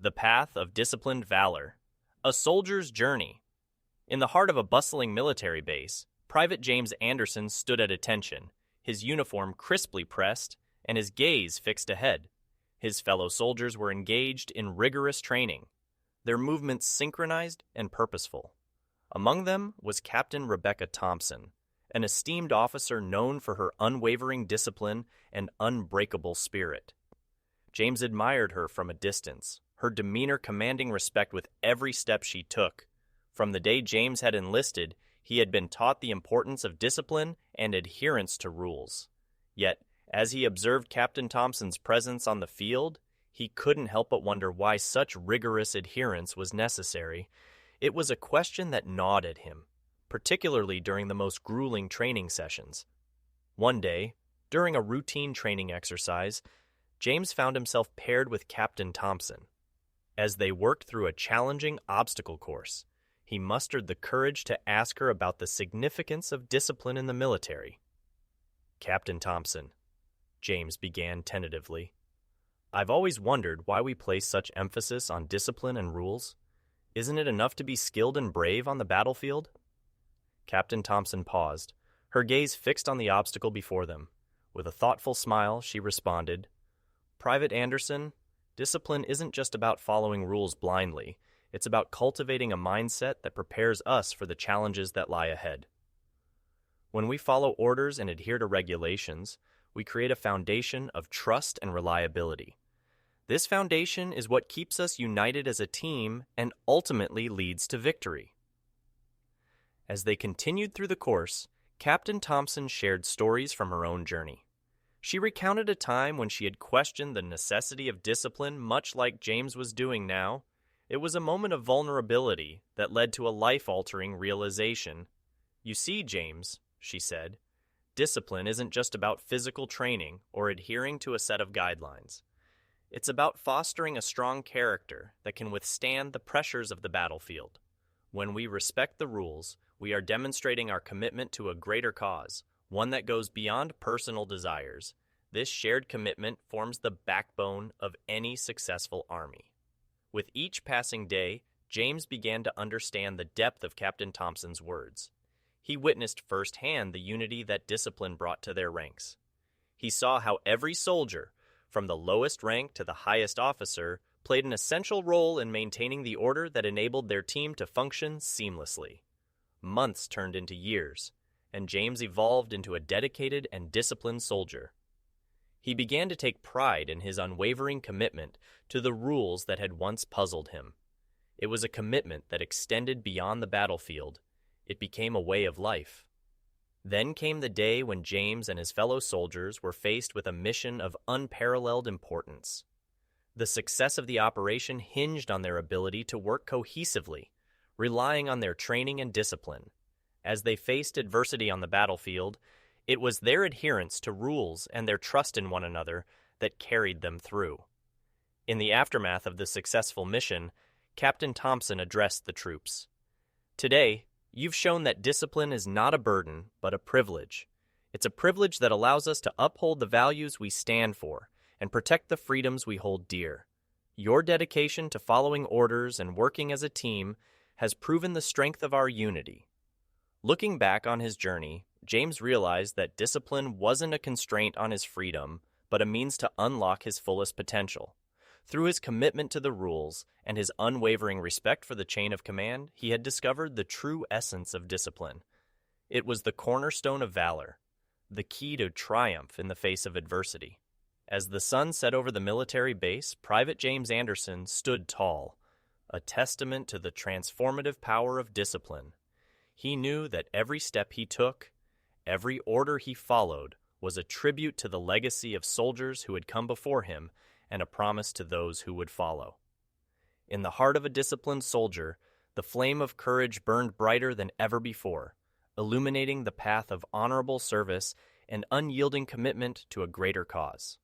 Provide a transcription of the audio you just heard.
The Path of Disciplined Valor. A Soldier's Journey. In the heart of a bustling military base, Private James Anderson stood at attention, his uniform crisply pressed and his gaze fixed ahead. His fellow soldiers were engaged in rigorous training, their movements synchronized and purposeful. Among them was Captain Rebecca Thompson, an esteemed officer known for her unwavering discipline and unbreakable spirit. James admired her from a distance, her demeanor commanding respect with every step she took. From the day James had enlisted, he had been taught the importance of discipline and adherence to rules. Yet, as he observed Captain Thompson's presence on the field, he couldn't help but wonder why such rigorous adherence was necessary. It was a question that gnawed at him, particularly during the most grueling training sessions. One day, during a routine training exercise, James found himself paired with Captain Thompson. As they worked through a challenging obstacle course, he mustered the courage to ask her about the significance of discipline in the military. "Captain Thompson," James began tentatively, "I've always wondered why we place such emphasis on discipline and rules. Isn't it enough to be skilled and brave on the battlefield?" Captain Thompson paused, her gaze fixed on the obstacle before them. With a thoughtful smile, she responded, "Private Anderson, discipline isn't just about following rules blindly. It's about cultivating a mindset that prepares us for the challenges that lie ahead. When we follow orders and adhere to regulations, we create a foundation of trust and reliability. This foundation is what keeps us united as a team and ultimately leads to victory." As they continued through the course, Captain Thompson shared stories from her own journey. She recounted a time when she had questioned the necessity of discipline, much like James was doing now. It was a moment of vulnerability that led to a life-altering realization. "You see, James," she said, "discipline isn't just about physical training or adhering to a set of guidelines. It's about fostering a strong character that can withstand the pressures of the battlefield. When we respect the rules, we are demonstrating our commitment to a greater cause, one that goes beyond personal desires. This shared commitment forms the backbone of any successful army." With each passing day, James began to understand the depth of Captain Thompson's words. He witnessed firsthand the unity that discipline brought to their ranks. He saw how every soldier, from the lowest rank to the highest officer, played an essential role in maintaining the order that enabled their team to function seamlessly. Months turned into years, and James evolved into a dedicated and disciplined soldier. He began to take pride in his unwavering commitment to the rules that had once puzzled him. It was a commitment that extended beyond the battlefield. It became a way of life. Then came the day when James and his fellow soldiers were faced with a mission of unparalleled importance. The success of the operation hinged on their ability to work cohesively, relying on their training and discipline. As they faced adversity on the battlefield, it was their adherence to rules and their trust in one another that carried them through. In the aftermath of the successful mission, Captain Thompson addressed the troops. "Today, you've shown that discipline is not a burden, but a privilege. It's a privilege that allows us to uphold the values we stand for and protect the freedoms we hold dear. Your dedication to following orders and working as a team has proven the strength of our unity." Looking back on his journey, James realized that discipline wasn't a constraint on his freedom, but a means to unlock his fullest potential. Through his commitment to the rules and his unwavering respect for the chain of command, he had discovered the true essence of discipline. It was the cornerstone of valor, the key to triumph in the face of adversity. As the sun set over the military base, Private James Anderson stood tall, a testament to the transformative power of discipline. He knew that every step he took, every order he followed, was a tribute to the legacy of soldiers who had come before him and a promise to those who would follow. In the heart of a disciplined soldier, the flame of courage burned brighter than ever before, illuminating the path of honorable service and unyielding commitment to a greater cause.